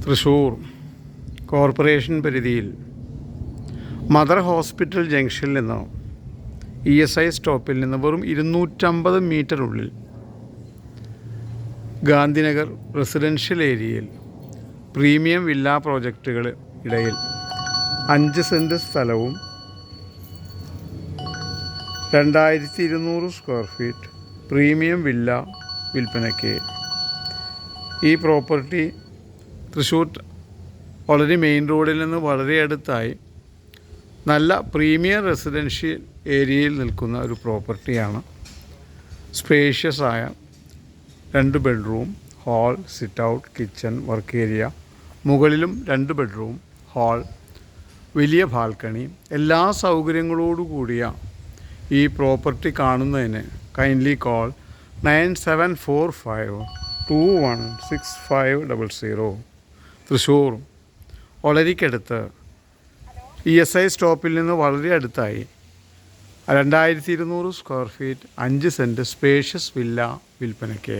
Thrissur corporation പരിധിയിൽ mother hospital ജംഗ്ഷനിൽ നിന്ന് ESI സ്റ്റോപ്പിൽ നിന്ന് വെറും 250 മീറ്ററുള്ളിൽ ഗാന്ധിനഗർ റെസിഡൻഷ്യൽ ഏരിയയിൽ പ്രീമിയം വില്ല പ്രോജക്റ്റുകൾ ഇടയിൽ 5 സെൻറ്റ് സ്ഥലവും 2200 സ്ക്വയർ ഫീറ്റ് പ്രീമിയം വില്ല വിൽപ്പനയ്ക്ക്. ഈ പ്രോപ്പർട്ടി തൃശ്ശൂർ വളരെ മെയിൻ റോഡിൽ നിന്ന് വളരെ അടുത്തായി നല്ല പ്രീമിയം റെസിഡൻഷ്യൽ ഏരിയയിൽ നിൽക്കുന്ന ഒരു പ്രോപ്പർട്ടിയാണ്. സ്പേഷ്യസ് ആയ 2 bedroom, hall, sit out, kitchen, work area, മുകളിലും 2 ബെഡ്റൂം, ഹാൾ, വലിയ ബാൽക്കണി, എല്ലാ സൗകര്യങ്ങളോടു കൂടിയ ഈ പ്രോപ്പർട്ടി കാണുന്നതിന് കൈൻഡ്ലി കോൾ 9745216500. തൃശ്ശൂർ ഒളരിക്കടുത്ത് ESI സ്റ്റോപ്പിൽ നിന്ന് വളരെ അടുത്തായി 2200 square feet 5 cent spacious villa വിൽപ്പനയ്ക്ക്.